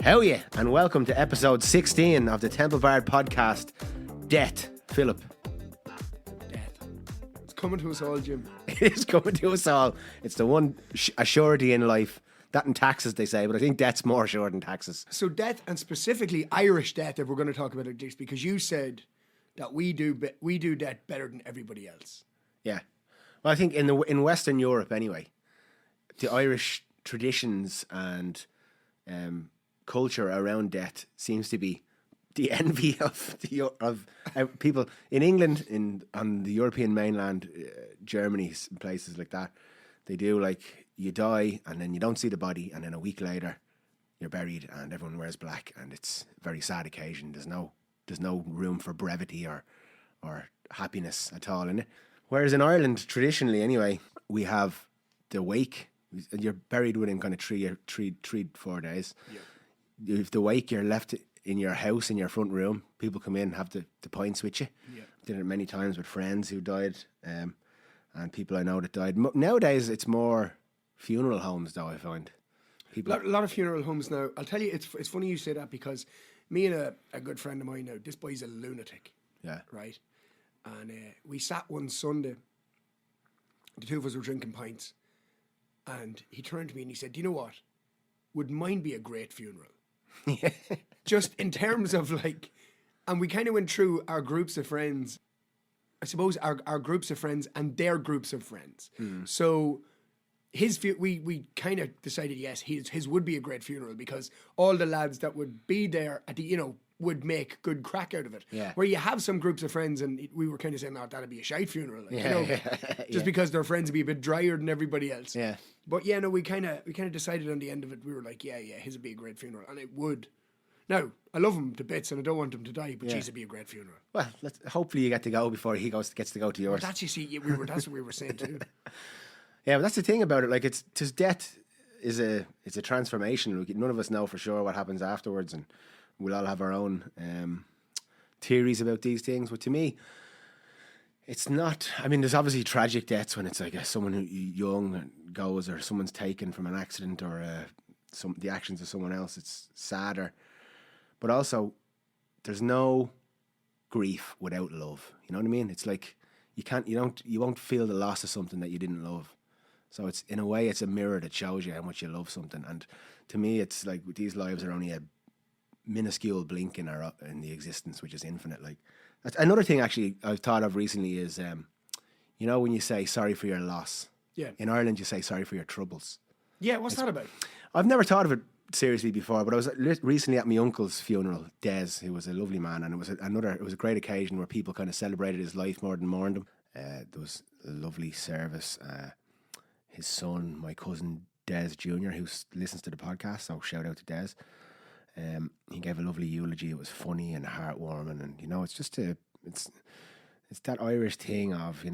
Hell yeah, and welcome to episode 16 of the Temple Bard podcast. Death. Philip. Death. It's coming to us all, Jim. It is coming to us all. It's the one surety in life. That and taxes, they say, but I think death's more sure than taxes. So death, and specifically Irish death, if we're going to talk about it, just because you said that we do death better than everybody else. Yeah. Well, I think in Western Europe anyway, the Irish traditions and culture around death seems to be the envy of people in England, on the European mainland, Germany, places like that. They do, like, you die and then you don't see the body, and then a week later you're buried and everyone wears black, and it's a very sad occasion. There's no room for brevity or happiness at all in it. Whereas in Ireland, traditionally anyway, we have the wake. You're buried within kind of 3-4 days. Yeah. If the wake, you're left in your house, in your front room. People come in, have the pints with you. Yeah. Did it many times with friends who died, and people I know that died. Nowadays, it's more funeral homes, though, I find. A lot of funeral homes now. I'll tell you, it's funny you say that, because me and a good friend of mine now, this boy's a lunatic. Yeah. Right? And we sat one Sunday, the two of us were drinking pints, and he turned to me and he said, "Do you know what? Would mine be a great funeral?" Just in terms of, like, and we kind of went through our groups of friends, I suppose our groups of friends and their groups of friends. So we kind of decided, yes, his would be a great funeral, because all the lads that would be there at the, would make good crack out of it. Yeah. Where you have some groups of friends, and we were kind of saying, "Oh, that'd be a shite funeral," like, just because their friends would be a bit drier than everybody else. Yeah. But yeah, no, we kind of decided on the end of it. We were like, yeah, his would be a great funeral, and it would. Now, I love him to bits, and I don't want him to die, but geez, it'd be a great funeral. Well, hopefully you get to go before he gets to go to yours. Well, that's what we were saying too. Yeah, but that's the thing about it. Like, it's death is a transformation. None of us know for sure what happens afterwards, and we'll all have our own theories about these things. But to me, it's not. I mean, there's obviously tragic deaths when it's like someone who young goes, or someone's taken from an accident, or the actions of someone else. It's sadder, but also there's no grief without love. You know what I mean? It's like you won't feel the loss of something that you didn't love. So it's, in a way, it's a mirror that shows you how much you love something. And to me, it's like these lives are only a minuscule blink in the existence, which is infinite. Like, that's another thing actually I've thought of recently is, when you say sorry for your loss. Yeah. In Ireland, you say sorry for your troubles. Yeah, what's that about? I've never thought of it seriously before, but I was recently at my uncle's funeral, Des, who was a lovely man, and it was a great occasion where people kind of celebrated his life more than mourned him. There was a lovely service. His son, my cousin Des Jr., who listens to the podcast, so shout out to Des. He gave a lovely eulogy. It was funny and heartwarming, and it's just it's that Irish thing of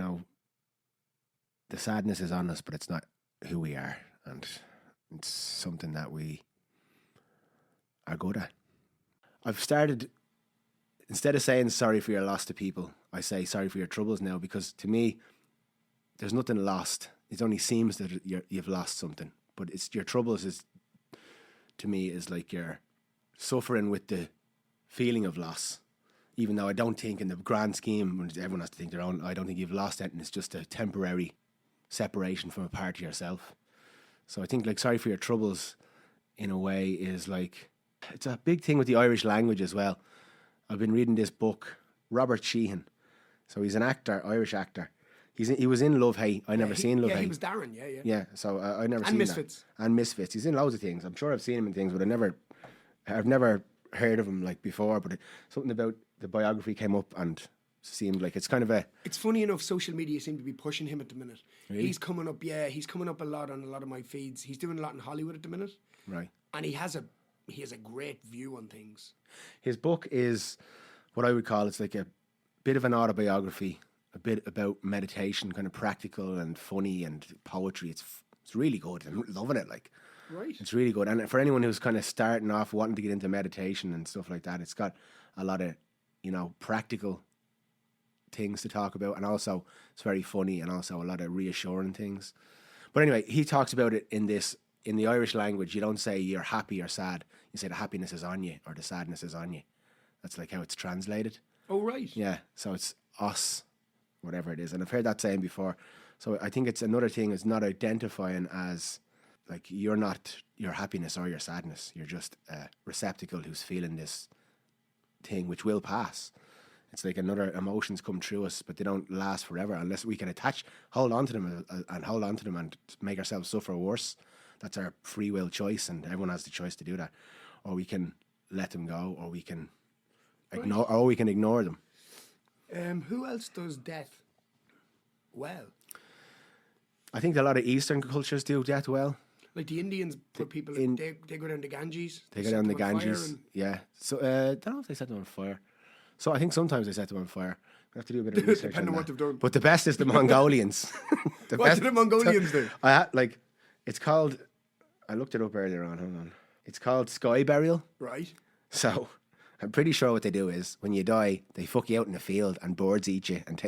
the sadness is on us, but it's not who we are, and it's something that we are good at. I've started, instead of saying sorry for your loss to people, I say sorry for your troubles now, because to me, there's nothing lost. It only seems that you've lost something, but it's your troubles to me is like you're suffering with the feeling of loss, even though I don't think in the grand scheme, when everyone has to think their own, I don't think you've lost anything. It's just a temporary separation from a part of yourself. So I think, like, sorry for your troubles in a way is like, it's a big thing with the Irish language as well. I've been reading this book, Robert Sheehan. So he's an actor, Irish actor. He was in Love Hate. I never seen Love Hate. Yeah, he was Darren. Yeah. Yeah. So I never seen Misfits. That. And Misfits. He's in loads of things. I'm sure I've seen him in things, but I've never heard of him like before. But something about the biography came up and seemed like it's kind of a. It's funny enough. Social media seem to be pushing him at the minute. Really? He's coming up. Yeah, he's coming up a lot on a lot of my feeds. He's doing a lot in Hollywood at the minute. Right. And he has a great view on things. His book is what I would call, it's like a bit of an autobiography, a bit about meditation, kind of practical and funny and poetry. It's really good. I'm loving it. Like, right. It's really good. And for anyone who's kind of starting off wanting to get into meditation and stuff like that, it's got a lot of, practical things to talk about, and also it's very funny and also a lot of reassuring things. But anyway, he talks about it in in the Irish language, you don't say you're happy or sad. You say the happiness is on you or the sadness is on you. That's like how it's translated. Oh, right. Yeah, so it's us, whatever it is. And I've heard that saying before. So I think it's another thing is not identifying as like you're not your happiness or your sadness. You're just a receptacle who's feeling this thing which will pass. It's like another emotions come through us, but they don't last forever unless we can hold on to them and make ourselves suffer worse. That's our free will choice, and everyone has the choice to do that. Or we can let them go, or we can ignore them. Who else does death well? I think a lot of Eastern cultures do death well. Like the Indians put people they go down the Ganges. They go down the Ganges. Yeah. So I don't know if they set them on fire. So I think sometimes they set them on fire. We have to do a bit of research. Depending on what they've done. But the best is the Mongolians. What do the Mongolians do? It's called. I looked it up earlier on. Hold on. It's called sky burial. Right. So I'm pretty sure what they do is when you die, they fuck you out in the field and birds eat you and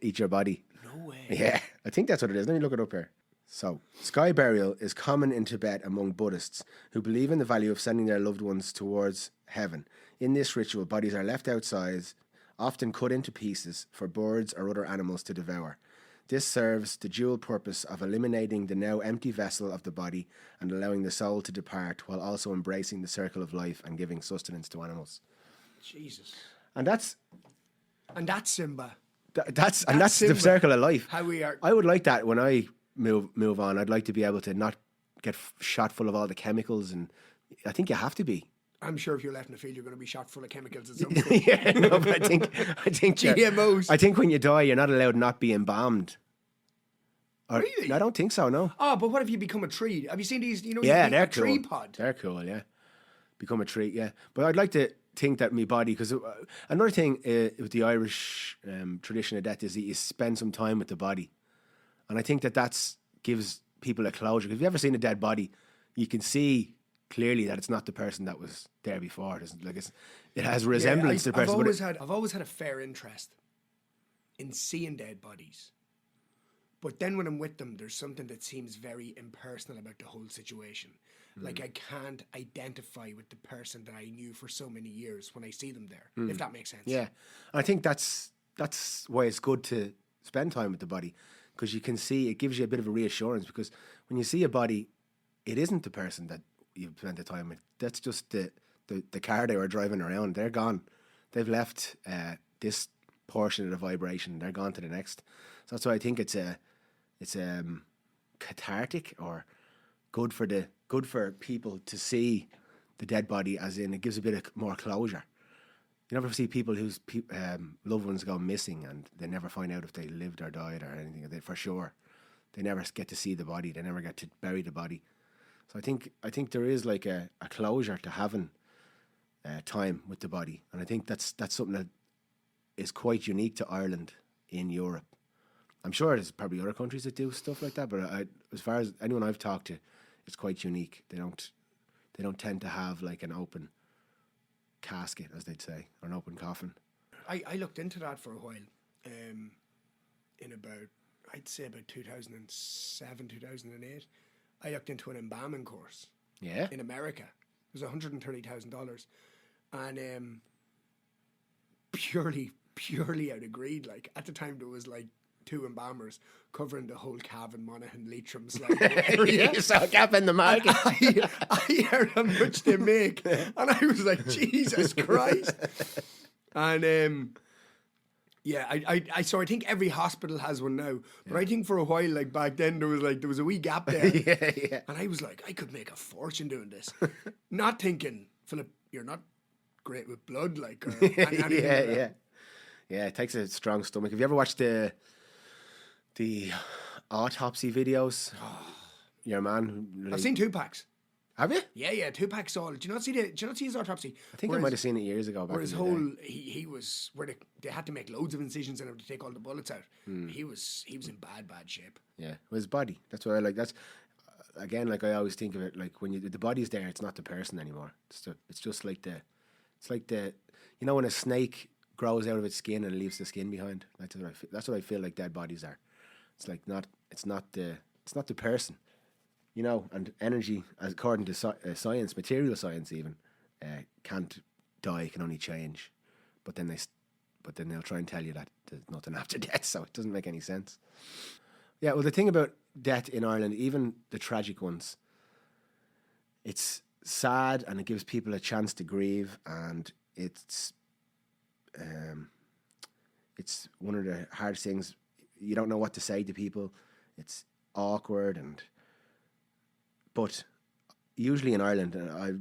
eat your body. No way. Yeah, I think that's what it is. Let me look it up here. So, sky burial is common in Tibet among Buddhists who believe in the value of sending their loved ones towards heaven. In this ritual, bodies are left outside, often cut into pieces for birds or other animals to devour. This serves the dual purpose of eliminating the now empty vessel of the body and allowing the soul to depart while also embracing the circle of life and giving sustenance to animals. Jesus. And that's Simba. That's the circle of life. How we are. I would like that when I move on. I'd like to be able to not get shot full of all the chemicals, and I think you have to be. I'm sure if you're left in the field, you're going to be shot full of chemicals at some point. Yeah, no, but I think GMOs. I think when you die, you're not allowed to not be embalmed. Really? No, I don't think so. No. Oh, but what if you become a tree? Have you seen these? Yeah, they're cool. Tree pod. They're cool. Yeah, become a tree. Yeah, but I'd like to think that my body, because another thing with the Irish tradition of death is that you spend some time with the body, and I think that gives people a closure. If you've ever seen a dead body, you can see clearly that it's not the person that was there before. It has resemblance to the person. I've always had a fair interest in seeing dead bodies. But then when I'm with them, there's something that seems very impersonal about the whole situation. Like I can't identify with the person that I knew for so many years when I see them there, if that makes sense. Yeah. I think that's why it's good to spend time with the body, because you can see, it gives you a bit of a reassurance, because when you see a body, it isn't the person that you've spent the time with. That's just the car they were driving around. They're gone. They've left this portion of the vibration. They're gone to the next. So that's why I think it's cathartic, or good for people to see the dead body, as in it gives a bit of more closure. You never see people whose loved ones go missing and they never find out if they lived or died or anything. For sure, they never get to see the body. They never get to bury the body. So I think there is like a closure to having time with the body, and I think that's something that is quite unique to Ireland in Europe. I'm sure there's probably other countries that do stuff like that, but as far as anyone I've talked to, it's quite unique. They don't tend to have like an open casket, as they'd say, or an open coffin. I looked into that for a while, in about, I'd say about 2007, 2008. I looked into an embalming course. Yeah. In America. It was $130,000. And purely out of greed. Like at the time there was like 2 embalmers covering the whole Cavan, Monaghan, Leitrim's area. You saw a gap in the market. I heard how much they make, and I was like, Jesus Christ. And so I think every hospital has one now. But I think for a while, like back then, there was a wee gap there. Yeah. And I was like, I could make a fortune doing this. Not thinking, Philip, you're not great with blood, like. Or anything like that. Yeah, it takes a strong stomach. Have you ever watched the autopsy videos? Your man. I've seen Tupac's. Have you? Yeah, Tupac's all. Do you not see his autopsy? I think I might have seen it years ago. Where his whole he was where they had to make loads of incisions in him to take all the bullets out. He was in bad shape. Yeah, his body. That's what I like. That's again, like I always think of it, like when the body's there, it's not the person anymore. It's just like when a snake grows out of its skin and leaves the skin behind. That's what I feel like dead bodies are. It's like it's not the person. you know, and energy, as according to science, material science even, can't die, it can only change. But then they'll try and tell you that there's nothing after death, so it doesn't make any sense. Yeah, well, the thing about death in Ireland, even the tragic ones, it's sad and it gives people a chance to grieve, and it's one of the hardest things. You don't know what to say to people. It's awkward, but usually in Ireland, and I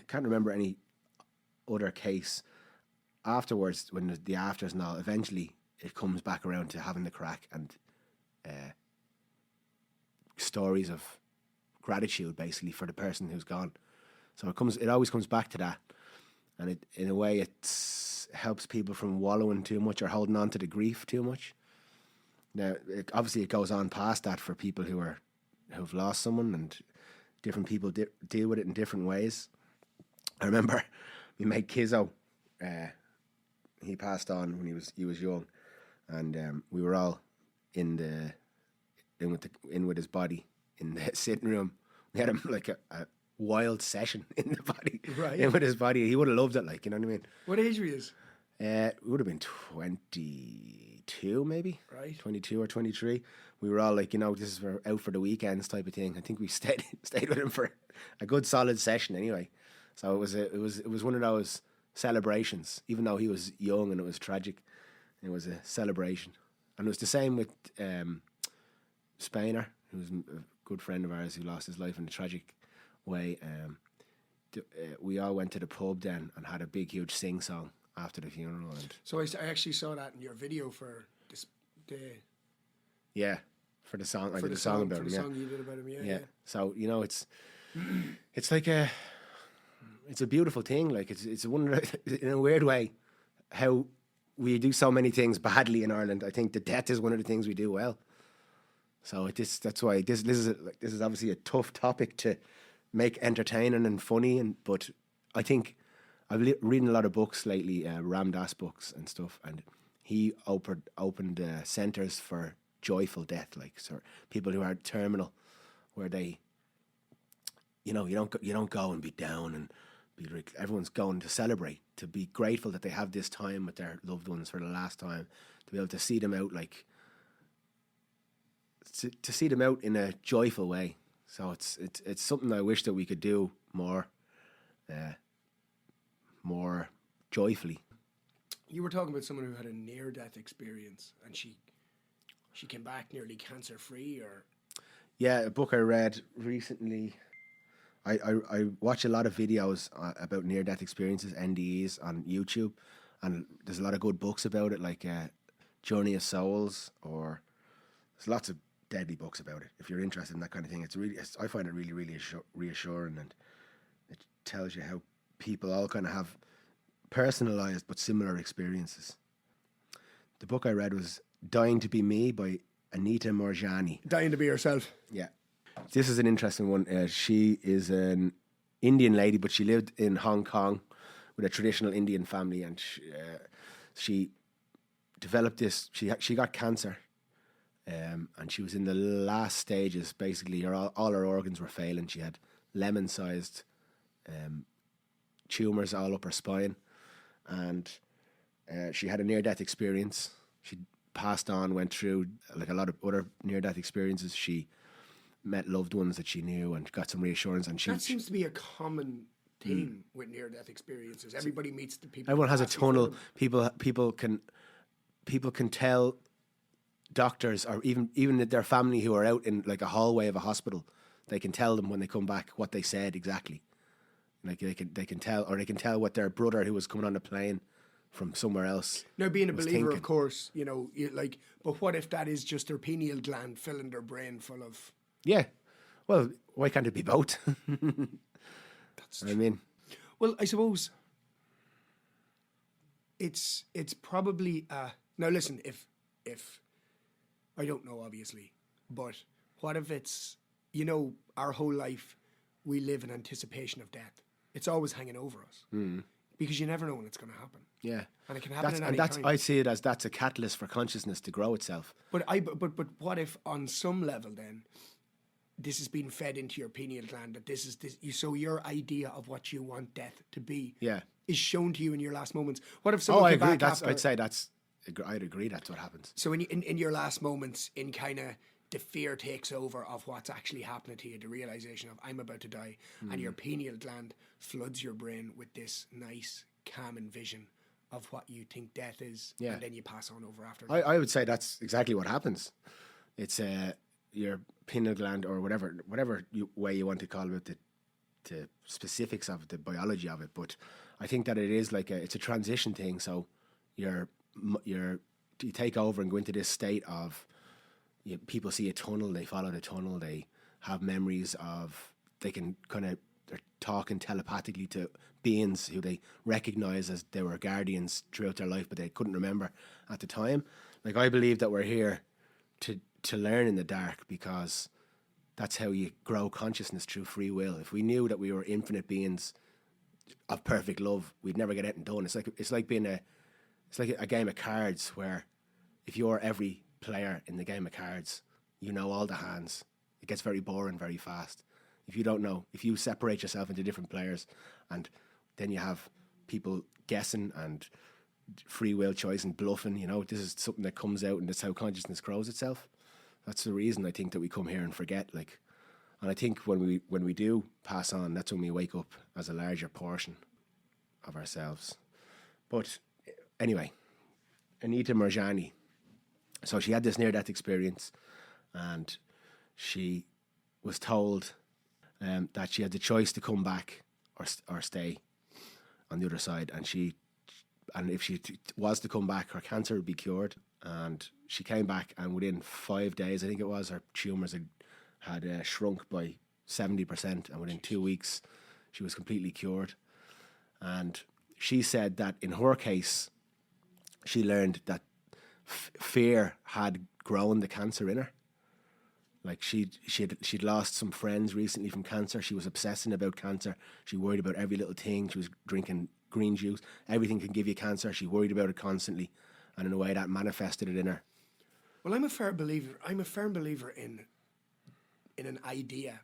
can't remember any other case afterwards, when the afters and all, eventually it comes back around to having the crack and stories of gratitude, basically, for the person who's gone. So it always comes back to that, and it, in a way, it helps people from wallowing too much or holding on to the grief too much. Now, obviously, it goes on past that for people who've lost someone, and different people deal with it in different ways. I remember we made Kizzo. He passed on when he was young, and we were all in with his body in the sitting room. We had him like a wild session in the body, right? In with his body. He would have loved it, like, you know what I mean. What age were you? It would have been 22, maybe. Right. 22 or 23. We were all like, you know, this is out for the weekends type of thing. I think we stayed with him for a good solid session anyway. So it was one of those celebrations, even though he was young and it was tragic. It was a celebration, and it was the same with Spainer, who was a good friend of ours who lost his life in a tragic way. We all went to the pub then and had a big, huge sing-song after the funeral. And so I actually saw that in your video for this day. Yeah, for the song. I for did the a song about for him. the Yeah. song you did about him. Yeah. Yeah. So, you know, it's like it's a beautiful thing. Like it's a wonder, in a weird way, how we do so many things badly in Ireland. I think the death is one of the things we do well. So that's why this is obviously a tough topic to make entertaining and funny, but I think I've reading a lot of books lately, Ram Dass books and stuff, and he opened centres for joyful death, like, so people who are terminal, where they, you know, you don't go and be down and be like, everyone's going to celebrate, to be grateful that they have this time with their loved ones for the last time, to be able to see them out, like, to see them out in a joyful way. So it's something I wish that we could do more joyfully. You were talking about someone who had a near-death experience, and she came back nearly cancer-free, or... Yeah, a book I read recently. I watch a lot of videos about near-death experiences, NDEs, on YouTube, and there's a lot of good books about it, like Journey of Souls, or there's lots of deadly books about it. If you're interested in that kind of thing, I find it really, really reassuring, and it tells you how people all kind of have personalized but similar experiences. The book I read was Dying to Be Me by Anita Moorjani. Dying to be yourself. Yeah. This is an interesting one. She is an Indian lady, but she lived in Hong Kong with a traditional Indian family, and she developed this. She got cancer, and she was in the last stages. Basically, all her organs were failing. She had lemon-sized tumours all up her spine, and she had a near-death experience. She passed on, went through like a lot of other near-death experiences. She met loved ones that she knew and got some reassurance. And that seems to be a common theme with near-death experiences. Everybody meets the people. Everyone has a tunnel. People can tell doctors, or even their family who are out in like a hallway of a hospital, they can tell them when they come back what they said exactly. Like they can tell what their brother who was coming on the plane from somewhere else. Now, being a believer, of course, you know, but what if that is just their pineal gland filling their brain full of... Yeah. Well, why can't it be both? That's true. I mean... Well, I suppose it's probably... now, listen, if... I don't know, obviously, but what if it's, you know, our whole life we live in anticipation of death. It's always hanging over us. Because you never know when it's going to happen. Yeah. And it can happen at any time. I see it as that's a catalyst for consciousness to grow itself. But what if on some level then this is being fed into your pineal gland, that this is this. So your idea of what you want death to be, is shown to you in your last moments. What if someone? I came agree. back after, I'd say I'd agree. That's what happens. So in your last moments, in kind of the fear takes over of what's actually happening to you, the realization of I'm about to die, and your pineal gland floods your brain with this nice, calming vision of what you think death is, and then you pass on over after. I would say that's exactly what happens. It's your pineal gland, or whatever way you want to call it, the specifics of it, the biology of it. But I think that it is like it's a transition thing. So you take over and go into this state of, people see a tunnel, they follow the tunnel, they have memories of, they can they're talking telepathically to beings who they recognize as they were guardians throughout their life, but they couldn't remember at the time. Like, I believe that we're here to learn in the dark, because that's how you grow consciousness, through free will. If we knew that we were infinite beings of perfect love, we'd never get anything done. It's like a game of cards, where if you're every player in the game of cards, you know all the hands. It gets very boring very fast. If you don't know, if you separate yourself into different players, and then you have people guessing and free will choice and bluffing, this is something that comes out, and that's how consciousness grows itself. That's the reason I think that we come here and forget, and I think when we do pass on, that's when we wake up as a larger portion of ourselves. But anyway, Anita Moorjani. So she had this near-death experience, and she was told that she had the choice to come back or stay on the other side. And if she was to come back, her cancer would be cured. And she came back, and within 5 days, I think it was, her tumours had shrunk by 70%, and within 2 weeks, she was completely cured. And she said that in her case, she learned that fear had grown the cancer in her. Like, she'd lost some friends recently from cancer. She was obsessing about cancer. She worried about every little thing. She was drinking green juice. Everything can give you cancer. She worried about it constantly, and in a way that manifested it in her. Well, I'm a firm believer in an idea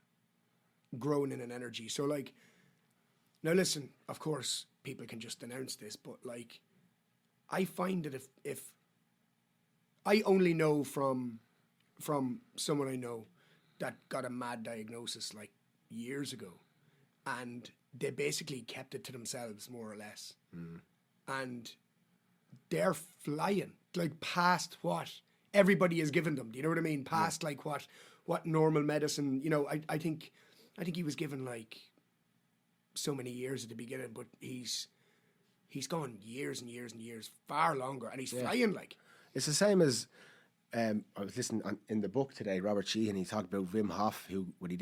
growing in an energy. So, like, now listen, of course, people can just announce this, but like, I find that if I only know from someone I know that got a mad diagnosis like years ago, and they basically kept it to themselves, more or less. And they're flying like past what everybody has given them. Do you know what I mean? Past like what normal medicine, I think he was given like so many years at the beginning, but he's gone years and years and years, far longer, and he's flying like. It's the same as I was listening in the book today, Robert Sheehan. He talked about Wim Hof, who when he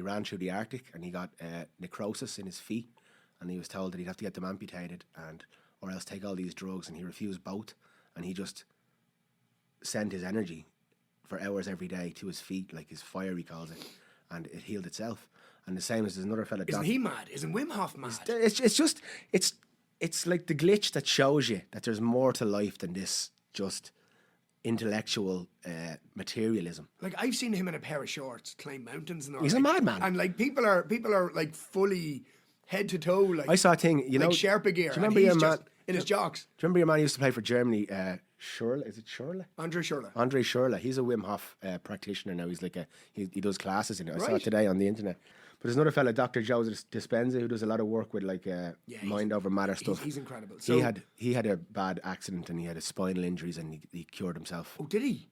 ran through the Arctic, and he got necrosis in his feet, and he was told that he'd have to get them amputated or else take all these drugs, and he refused both, and he just sent his energy for hours every day to his feet, like his fire, he calls it, and it healed itself. And the same as there's another fella. Isn't he mad? Isn't Wim Hof mad? It's like the glitch that shows you that there's more to life than this just intellectual materialism. Like, I've seen him in a pair of shorts climb mountains and all. He's a madman. And like people are like fully head to toe. Like, I saw a thing, like Sherpa gear. Do you remember your man in his jocks? Do you remember your man who used to play for Germany? Schürrle, is it Schürrle? Andre Schürrle. Andre Schürrle. He's a Wim Hof practitioner now. He's like he does classes in it. I saw Right. it today on the internet. But there's another fella, Dr. Joe Dispenza, who does a lot of work with like mind over matter stuff. He's incredible. So he had a bad accident, and he had a spinal injuries, and he cured himself. Oh, did he?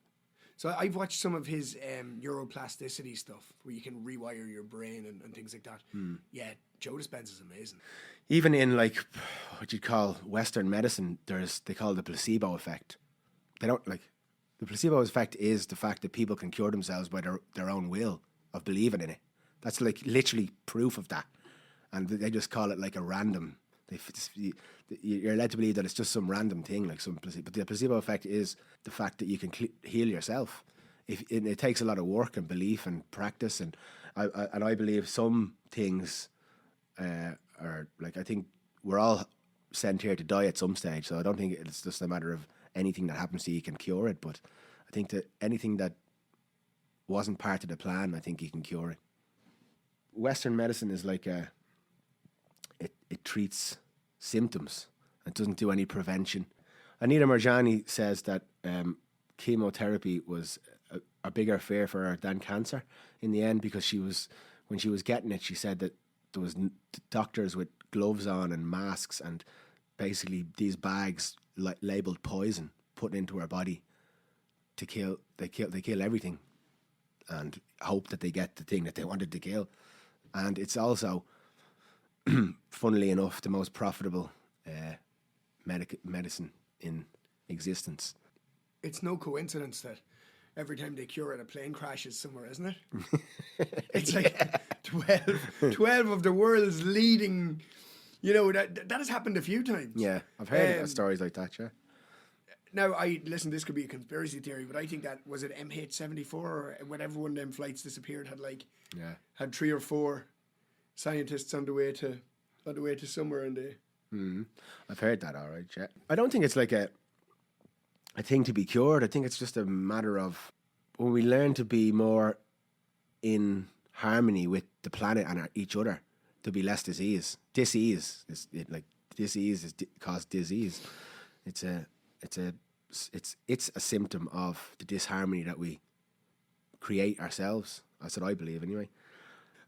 So I've watched some of his neuroplasticity stuff, where you can rewire your brain and things like that. Yeah, Joe Dispenza's amazing. Even in like what you'd call Western medicine, they call it the placebo effect. They don't like the placebo effect is the fact that people can cure themselves by their own will of believing in it. That's like literally proof of that, and they just call it like a random. You're led to believe that it's just some random thing, like some placebo. But the placebo effect is the fact that you can heal yourself. It takes a lot of work and belief and practice, and I believe some things are like, I think we're all sent here to die at some stage. So I don't think it's just a matter of anything that happens to you can cure it. But I think that anything that wasn't part of the plan, I think you can cure it. Western medicine is like it treats symptoms. It doesn't do any prevention. Anita Marjani says that chemotherapy was a bigger fear for her than cancer in the end, because when she was getting it, she said that there was doctors with gloves on and masks and basically these bags labeled poison put into her body to kill. They kill everything and hope that they get the thing that they wanted to kill. And it's also, funnily enough, the most profitable medicine in existence. It's no coincidence that every time they cure it, a plane crashes somewhere, isn't it? It's like 12 of the world's leading, that has happened a few times. Yeah, I've heard of stories like that, yeah. Now, listen, this could be a conspiracy theory, but I think that, was it MH74 or whenever one of them flights disappeared, had 3 or 4 scientists on the way to somewhere in there. Mm-hmm. I've heard that, all right, yeah. I don't think it's like a thing to be cured. I think it's just a matter of when we learn to be more in harmony with the planet and each other, there'll be less disease. Disease cause disease. It's a symptom of the disharmony that we create ourselves. That's what I believe, anyway.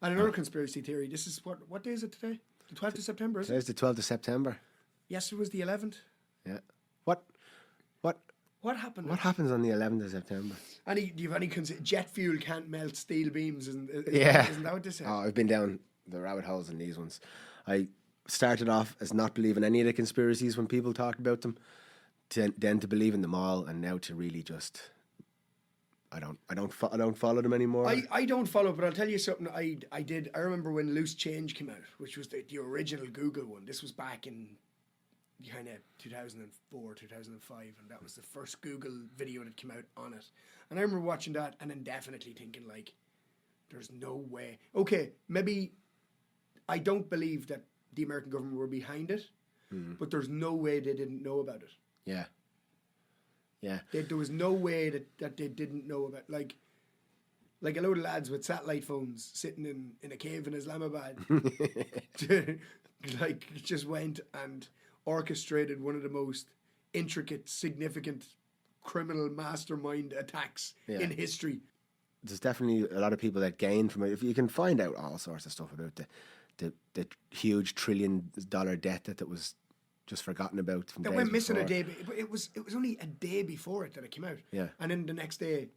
And another conspiracy theory. This is what day is it today? The 12th of September, is it? Today's the 12th of September. Yes, it was the 11th. Yeah. What happened? What happens on the 11th of September? Do you have any jet fuel can't melt steel beams? Isn't that what this is? Oh, I've been down the rabbit holes in these ones. I started off as not believing any of the conspiracies when people talked about them, then to believe in them all, and now to really just I don't follow them anymore. I don't follow, but I'll tell you something. I did. I remember when Loose Change came out, which was the original Google one. This was back in kind of 2004, 2005, and that was the first Google video that came out on it. And I remember watching that and then definitely thinking, like, there's no way. Okay, maybe I don't believe that the American government were behind it, but there's no way they didn't know about it. Yeah. Yeah. There was no way that they didn't know about, like a load of lads with satellite phones sitting in a cave in Islamabad, just went and orchestrated one of the most intricate, significant criminal mastermind attacks in history. There's definitely a lot of people that gain from it. If you can find out all sorts of stuff about the huge $1 trillion debt that was just forgotten about from that days went missing before. a day. It was only a day before it that it came out. Yeah, and then the next day,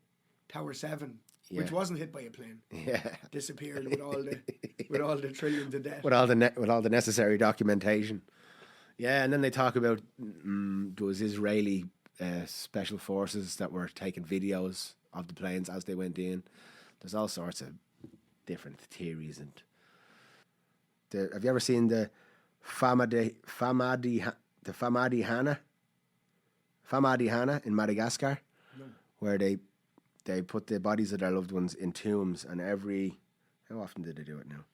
Tower 7, which wasn't hit by a plane, disappeared with all the trillions of debt, with all the necessary documentation. Yeah, and then they talk about there was Israeli special forces that were taking videos of the planes as they went in. There's all sorts of different theories. And have you ever seen the Famadihana in Madagascar? No. Where they put the bodies of their loved ones in tombs, and how often did they do it now?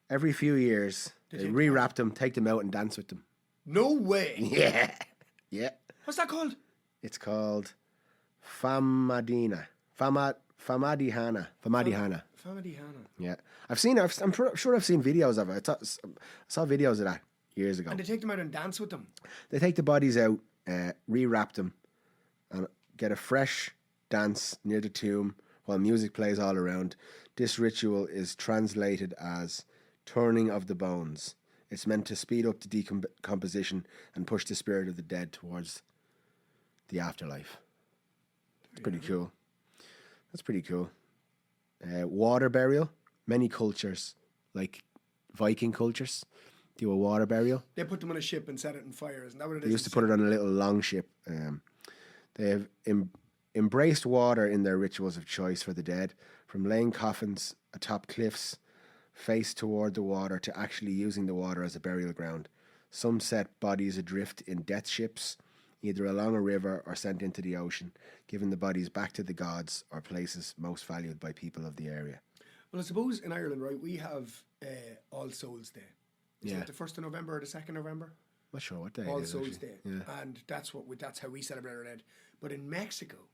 Every few years, they rewrap them, take them out and dance with them. No way. Yeah. Yeah. What's that called? It's called Famadihana. Famadihana. Yeah. I'm sure I've seen videos of it. I saw videos of that years ago. And they take them out and dance with them? They take the bodies out, rewrap them, and get a fresh dance near the tomb while music plays all around. This ritual is translated as turning of the bones. It's meant to speed up the decomposition and push the spirit of the dead towards the afterlife. It's pretty cool. That's pretty cool. Water burial. Many cultures, like Viking cultures, do a water burial. They put them on a ship and set it on fire. Isn't that what it is? They used to put it on a little long ship. They have embraced water in their rituals of choice for the dead, from laying coffins atop cliffs face toward the water to actually using the water as a burial ground. Some set bodies adrift in death ships, either along a river or sent into the ocean, giving the bodies back to the gods or places most valued by people of the area. Well, I suppose in Ireland, right, we have All Souls Day. Is Yeah. it the 1st of November or the 2nd of November? Not sure what day All it is. Souls Actually. Day. Yeah. And that's how we celebrate our dead. But in Mexico,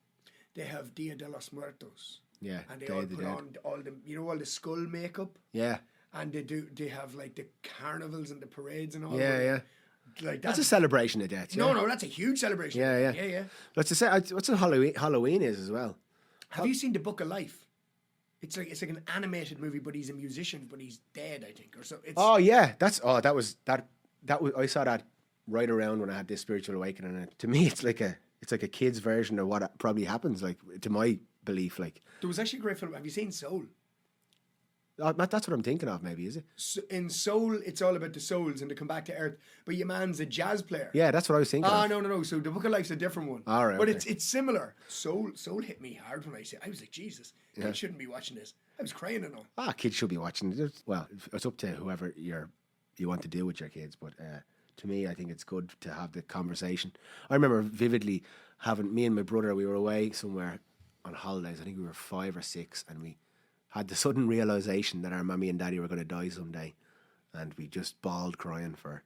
they have Dia de los Muertos. Yeah, and they Day all of the put Dead. on all the skull makeup, Yeah, and they have like the carnivals and the parades and all. yeah, where, yeah. Like That's a celebration of death. Yeah? no, that's a huge celebration. Yeah, yeah. yeah, yeah. That's what's a Halloween is as well. Have you seen The Book of Life? It's like an animated movie, but he's a musician, but he's dead, I think, or so. It's Oh yeah, that was I saw that right around when I had this spiritual awakening. And to me, it's like a kid's version of what probably happens. Like to my belief, like there was actually a great film. Have you seen Soul? that's what I'm thinking of. Maybe is it? In Soul, it's all about the souls and to come back to Earth. But your man's a jazz player. Yeah, that's what I was thinking. Ah, of. no. So The Book of Life's a different one. All right, but okay. it's similar. Soul hit me hard when I said I was like, Jesus, Yeah. I shouldn't be watching this. I was crying and all. Kids should be watching it. Well, it's up to whoever you want to do with your kids. But to me, I think it's good to have the conversation. I remember vividly having me and my brother. We were away somewhere on holidays. I think we were 5 or 6, and we had the sudden realization that our mummy and daddy were going to die someday, and we just bawled crying for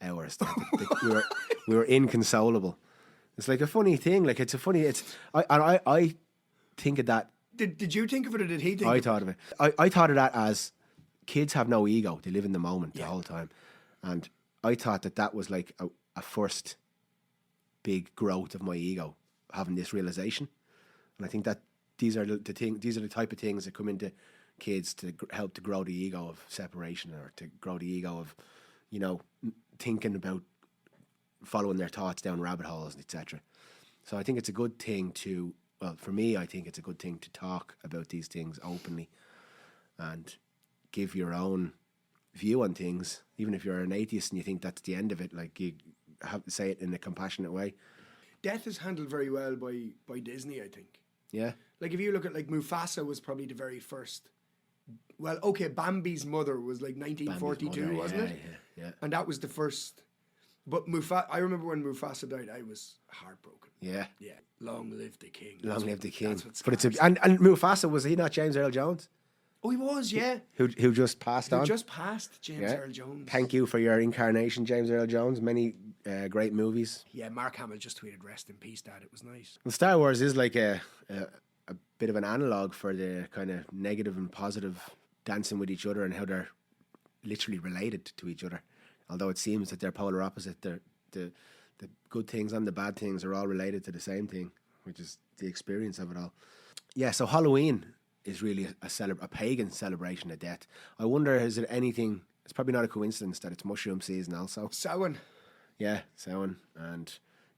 hours. We were inconsolable. It's like a funny thing. Like it's a funny. I think of that. Did you think of it or did he think I of thought of it. I thought of that as kids have no ego. They live in the moment the whole time. And I thought that was like a first big growth of my ego, having this realization. And I think that these are the type of things that come into kids to help to grow the ego of separation, or to grow the ego of, thinking about following their thoughts down rabbit holes, etc. So I think it's a good thing for me, I think it's a good thing to talk about these things openly and give your own view on things, even if you're an atheist and you think that's the end of it. Like, you have to say it in a compassionate way. Death is handled very well by Disney, I think. Yeah. Like if you look at like Mufasa was probably the very first. Well, okay, Bambi's mother was like 1942, Mother, wasn't it? Yeah. And that was the first. But I remember when Mufasa died, I was heartbroken. Yeah. Yeah. Long live the king. Long live the king. That's what But Scar and Mufasa, was he not James Earl Jones? Oh, he was, yeah. Who just passed on? Who just passed James Yeah. Earl Jones. Thank you for your incarnation, James Earl Jones. Many great movies. Yeah, Mark Hamill just tweeted, "Rest in peace, Dad." It was nice. Well, Star Wars is like a bit of an analogue for the kind of negative and positive dancing with each other, and how they're literally related to each other. Although it seems that they're polar opposite, the good things and the bad things are all related to the same thing, which is the experience of it all. Yeah, so Halloween is really a pagan celebration of death. I wonder, is it anything? It's probably not a coincidence that it's mushroom season also. Samhain. Yeah, Samhain, and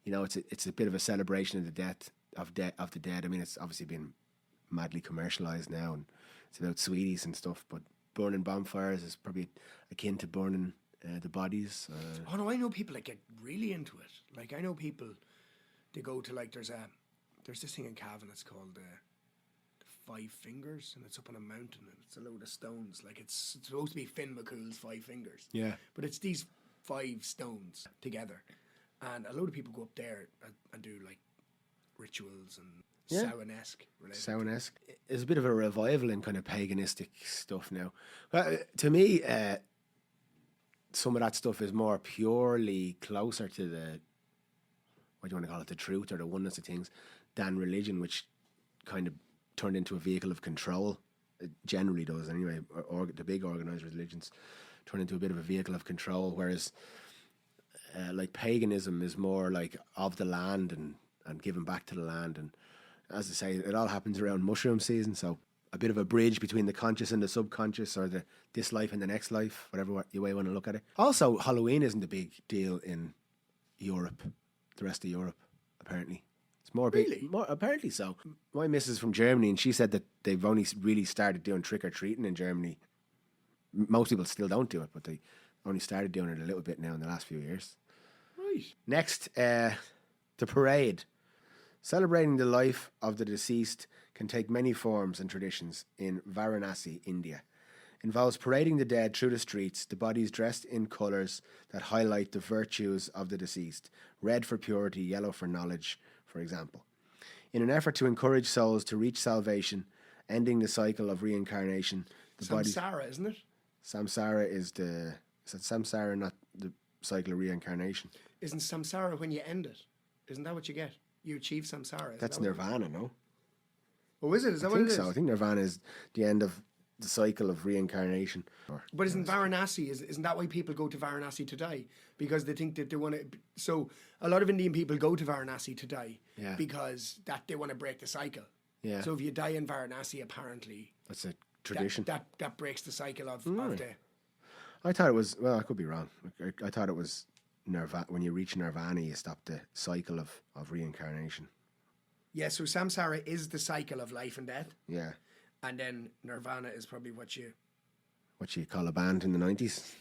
it's a bit of a celebration of the death of the dead. I mean, it's obviously been madly commercialized now, and it's about sweeties and stuff. But burning bonfires is probably akin to burning the bodies. Oh no, I know people that get really into it. Like I know people, they go to like there's this thing in Cavan. It's called the Five Fingers, and it's up on a mountain, and it's a load of stones. Like it's supposed to be Finn McCool's Five Fingers. Yeah. But it's these 5 stones together, and a load of people go up there and do like rituals and Samhain-esque. Samhain-esque. There's a bit of a revival in kind of paganistic stuff now. To me, some of that stuff is more purely closer to the, what do you want to call it, the truth or the oneness of things, than religion, which kind of turned into a vehicle of control. It generally does anyway. Or the big organised religions turn into a bit of a vehicle of control, whereas like paganism is more like of the land and giving back to the land. And as I say, it all happens around mushroom season, so a bit of a bridge between the conscious and the subconscious, or this life and the next life, whatever way you want to look at it. Also, Halloween isn't a big deal in Europe, the rest of Europe, apparently. It's more big, Really? more apparently so. My missus is from Germany, and she said that they've only really started doing trick or treating in Germany. Most people still don't do it, but they only started doing it a little bit now in the last few years. Right. Next, the parade. Celebrating the life of the deceased can take many forms and traditions in Varanasi, India. Involves parading the dead through the streets, the bodies dressed in colours that highlight the virtues of the deceased. Red for purity, yellow for knowledge, for example. In an effort to encourage souls to reach salvation, ending the cycle of reincarnation, Samsara, isn't it? Samsara is that samsara, not the cycle of reincarnation? Isn't samsara when you end it? Isn't that what you get? You achieve samsara. That's nirvana, no? Oh, is it? Is that I what it think is? so. I think Nirvana is the end of the cycle of reincarnation. But isn't Varanasi, isn't that why people go to Varanasi to die? Because they think that they want to. So a lot of Indian people go to Varanasi to die Yeah. because that they want to break the cycle. Yeah. So if you die in Varanasi, apparently That's a tradition. that breaks the cycle of the. I thought it was, well, I could be wrong. I thought it was Nirvana. When you reach Nirvana, you stop the cycle of reincarnation. Yeah, so samsara is the cycle of life and death, Yeah. and then nirvana is probably what you. What you call a band in the 90s?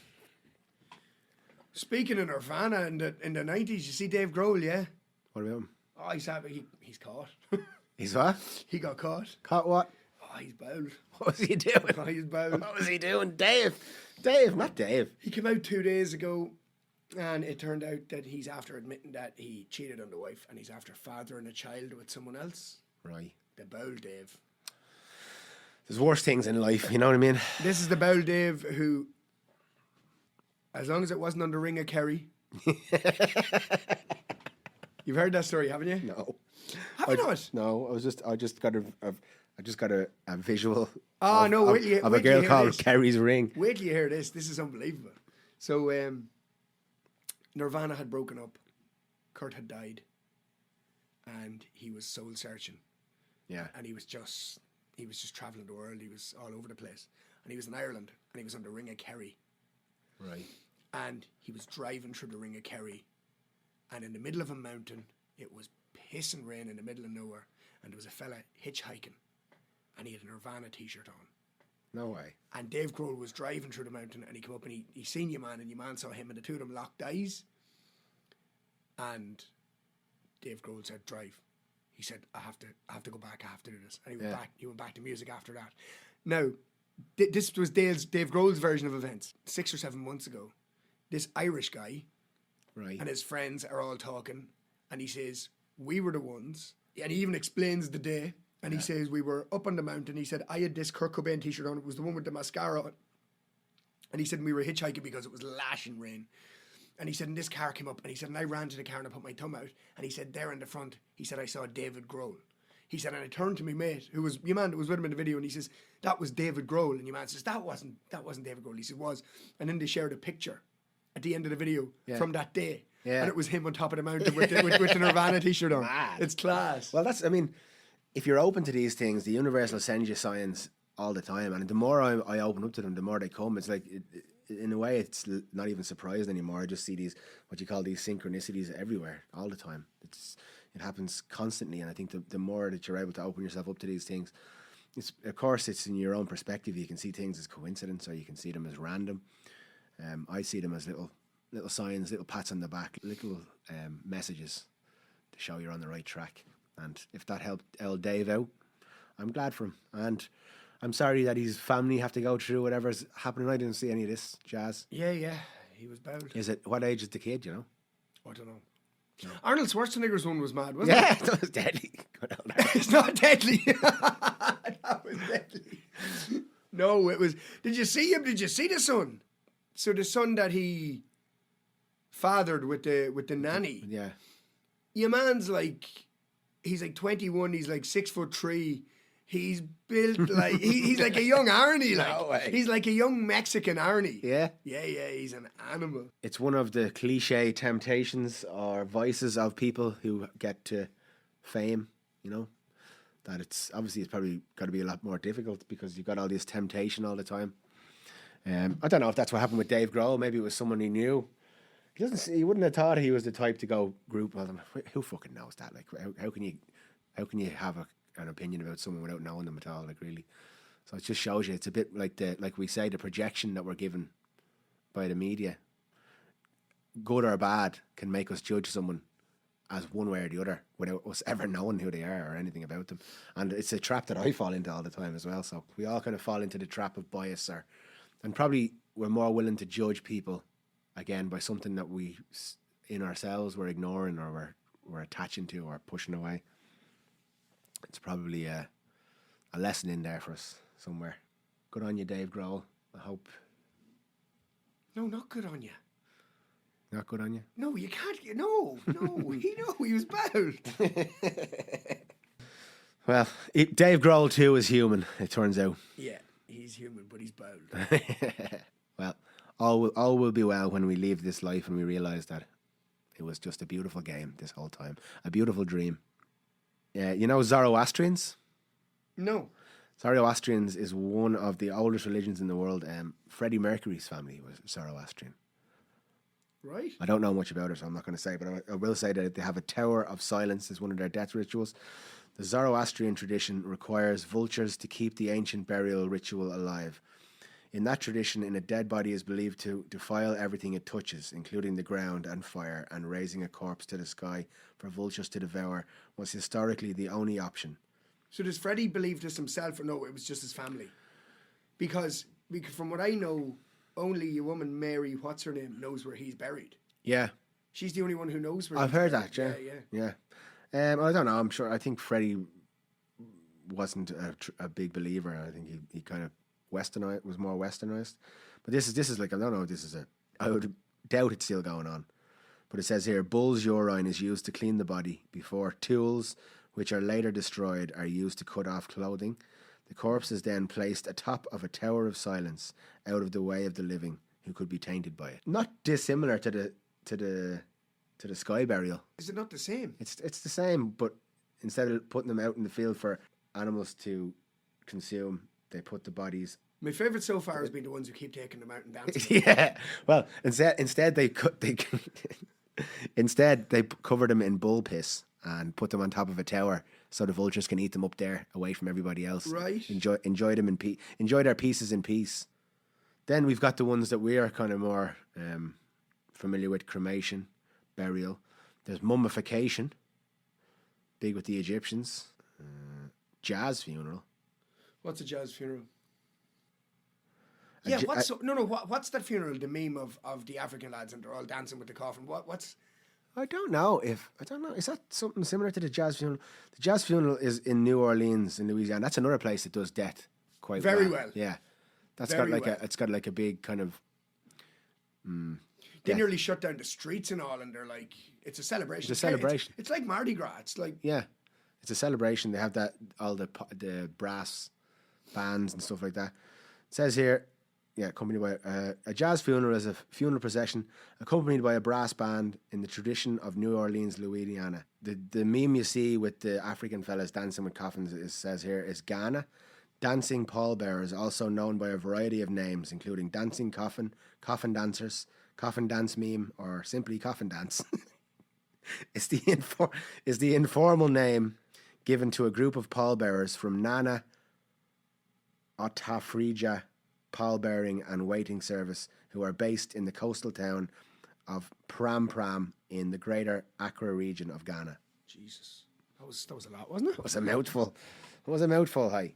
Speaking of Nirvana in the 90s, you see Dave Grohl, yeah? What about him? Oh, he's caught. He's what? He got caught. Caught what? Oh, he's bound. What was he doing? Oh, he's bound. What was he doing? Dave, not Dave. He came out 2 days ago, and it turned out that he's after admitting that he cheated on the wife, and he's after fathering a child with someone else. Right. The bold Dave. There's worse things in life, you know what I mean? This is the bold Dave who, as long as it wasn't on the Ring of Kerry. You've heard that story, haven't you? No. Have you not? No, I just got a visual. Oh, of, no, of, wait till you- of wait a till you girl hear called this. Kerry's Ring. Wait till you hear this. This is unbelievable. So, Nirvana had broken up. Kurt had died. And he was soul searching. Yeah. And he was just travelling the world. He was all over the place. And he was in Ireland. And he was on the Ring of Kerry. Right. And he was driving through the Ring of Kerry. And in the middle of a mountain, it was pissing rain in the middle of nowhere. And there was a fella hitchhiking. And he had a Nirvana t-shirt on. No way. And Dave Grohl was driving through the mountain, and he came up and he seen your man, and your man saw him, and the two of them locked eyes. And Dave Grohl said, "Drive." He said, "I have to go back. I have to do this." And he went back. He went back to music after that. Now, this was Dave Grohl's version of events. 6 or 7 months ago, this Irish guy, Right. and his friends are all talking, and he says, "We were the ones," and he even explains the day. And he says, we were up on the mountain. He said, I had this Kurt Cobain t-shirt on. It was the one with the mascara on. And he said, we were hitchhiking because it was lashing rain. And he said, and this car came up. And he said, and I ran to the car and I put my thumb out. And he said, there in the front, he said, I saw David Grohl. He said, and I turned to my mate, who was, your man that was with him in the video, and he says, that was David Grohl. And your man says, that wasn't David Grohl. He said, was. And then they shared a picture at the end of the video from that day. Yeah. And it was him on top of the mountain with the Nirvana t-shirt on. Mad. It's class. Well, if you're open to these things, the universe will send you signs all the time. And the more I open up to them, the more they come. It's like, in a way, it's not even surprised anymore. I just see these, what you call these synchronicities everywhere, all the time. It happens constantly. And I think the more that you're able to open yourself up to these things, of course, it's in your own perspective. You can see things as coincidence, or you can see them as random. I see them as little signs, little pats on the back, little messages to show you're on the right track. And if that helped old Dave out, I'm glad for him. And I'm sorry that his family have to go through whatever's happening. I didn't see any of this jazz. Yeah, he was bound. What age is the kid, you know? I don't know. No. Arnold Schwarzenegger's one was mad, wasn't it? Yeah, that was deadly. It's not deadly. That was deadly. No, it was. Did you see him? Did you see the son? So the son that he fathered with the nanny. Yeah. Your man's he's like 21. He's like 6'3". He's built like he's like a young Arnie. No way. He's like a young Mexican Arnie. Yeah. Yeah. He's an animal. It's one of the cliche temptations or vices of people who get to fame. You know, that it's probably got to be a lot more difficult because you've got all this temptation all the time. I don't know if that's what happened with Dave Grohl. Maybe it was someone he knew. He wouldn't have thought he was the type to go group with them. Who fucking knows that? Like, how can you have an opinion about someone without knowing them at all? Like, really. So it just shows you it's a bit like we say, the projection that we're given by the media, good or bad, can make us judge someone as one way or the other without us ever knowing who they are or anything about them. And it's a trap that I fall into all the time as well. So we all kind of fall into the trap of bias, and probably we're more willing to judge people again by something that we in ourselves we're ignoring or we're attaching to or pushing away. It's probably a lesson in there for us somewhere. Good on you, Dave Grohl. I hope. No, not good on you. Not good on you? No, you can't. No. He was bad. Well, Dave Grohl too is human, it turns out. Yeah, he's human, but he's bald. Well, all will be well when we leave this life and we realise that it was just a beautiful game this whole time. A beautiful dream. Yeah, you know Zoroastrians? No. Zoroastrians is one of the oldest religions in the world. Freddie Mercury's family was Zoroastrian. Right. I don't know much about it, so I'm not going to say, but I will say that they have a Tower of Silence as one of their death rituals. The Zoroastrian tradition requires vultures to keep the ancient burial ritual alive. In that tradition, a dead body is believed to defile everything it touches, including the ground and fire, and raising a corpse to the sky for vultures to devour was historically the only option. So does Freddie believe this himself, or no, it was just his family? Because from what I know, only your woman, Mary, what's her name, knows where he's buried. Yeah. She's the only one who knows where I've heard that, Yeah. I don't know, I'm sure, I think Freddie wasn't a big believer. I think he kind of was more westernized. But this is like, I don't know, I would doubt it's still going on. But it says here, bull's urine is used to clean the body before tools, which are later destroyed, are used to cut off clothing. The corpse is then placed atop of a tower of silence, out of the way of the living, who could be tainted by it. Not dissimilar to the sky burial. Is it not the same? It's the same, but instead of putting them out in the field for animals to consume, they put the bodies. My favourite so far has been the ones who keep taking them out and dancing. Yeah. Well, instead they cover them in bull piss and put them on top of a tower so the vultures can eat them up there away from everybody else. Right. Enjoy them enjoy their pieces in peace. Then we've got the ones that we are kind of more familiar with: cremation, burial. There's mummification, big with the Egyptians. Jazz funeral. What's a jazz funeral? Yeah, what's that funeral? The meme of the African lads and they're all dancing with the coffin. What's? I don't know. Is that something similar to the jazz funeral? The jazz funeral is in New Orleans, in Louisiana. That's another place that does death quite very well. Yeah, that's Very got well. it's got like a big kind of. They nearly shut down the streets and all, and they're like, it's a celebration. It's a celebration. It's like Mardi Gras. It's like It's a celebration. They have all the brass bands and stuff like that. It says here, accompanied by a jazz funeral is a funeral procession accompanied by a brass band in the tradition of New Orleans, Louisiana. The meme you see with the African fellas dancing with coffins, says here, is Ghana. Dancing pallbearers, also known by a variety of names, including dancing coffin, coffin dancers, coffin dance meme, or simply coffin dance. is the informal name given to a group of pallbearers from Nana Otafrija pallbearing and waiting service who are based in the coastal town of Pram Pram in the greater Accra region of Ghana. Jesus. That was a lot, wasn't it? It was a mouthful, hi.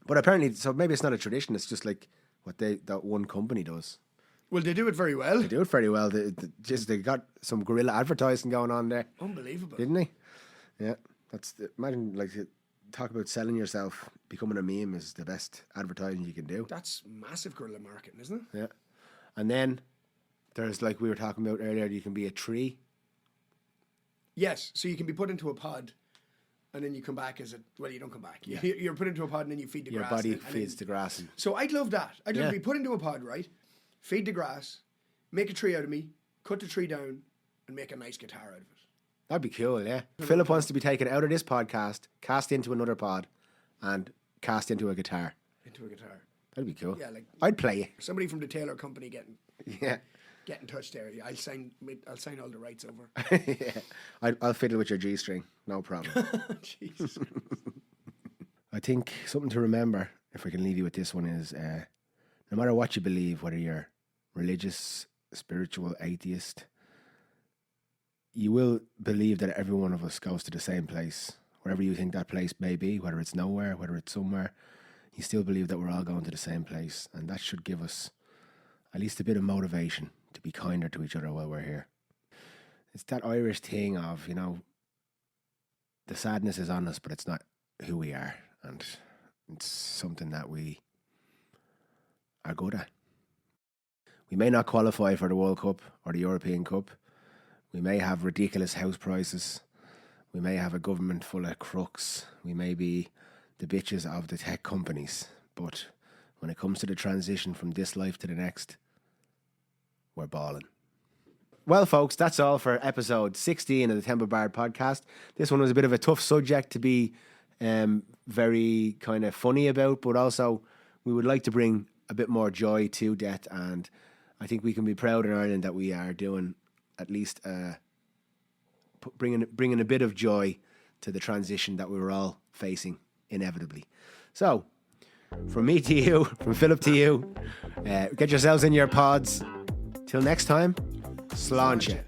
But apparently, so maybe it's not a tradition, it's just like what that one company does. Well, they do it very well. They do it very well. They got some guerrilla advertising going on there. Unbelievable. Didn't they? Yeah. Imagine, like, talk about selling yourself. Becoming a meme is the best advertising you can do. That's massive guerrilla marketing, isn't it? Yeah. And then there's, like we were talking about earlier, you can be a tree. Yes. So you can be put into a pod and then you come back you don't come back. Yeah. You're put into a pod and then you feed the Your grass. body feeds the grass. So I'd love that. I'd love to be put into a pod, right? Feed the grass, make a tree out of me, cut the tree down, and make a nice guitar out of it. That'd be cool, yeah. Philip wants to be taken out of this podcast, cast into another pod, and cast into a guitar. Into a guitar. That'd be cool. Yeah, like I'd play it. somebody from the Taylor Company get in touch there. I'll sign all the rights over. Yeah. I'll fiddle with your G string, no problem. Jesus. I think something to remember, if we can leave you with this one, is no matter what you believe, whether you're religious, spiritual, atheist, you will believe that every one of us goes to the same place. Wherever you think that place may be, whether it's nowhere, whether it's somewhere, you still believe that we're all going to the same place. And that should give us at least a bit of motivation to be kinder to each other while we're here. It's that Irish thing of, the sadness is on us, but it's not who we are. And it's something that we are good at. We may not qualify for the World Cup or the European Cup. We may have ridiculous house prices. We may have a government full of crooks. We may be the bitches of the tech companies. But when it comes to the transition from this life to the next, we're balling. Well, folks, that's all for episode 16 of the Temple Bard podcast. This one was a bit of a tough subject to be very kind of funny about, but also we would like to bring a bit more joy to death, and I think we can be proud in Ireland that we are doing at least bringing a bit of joy to the transition that we were all facing inevitably. So, from me to you, from Philip to you, get yourselves in your pods. Till next time, sláinte.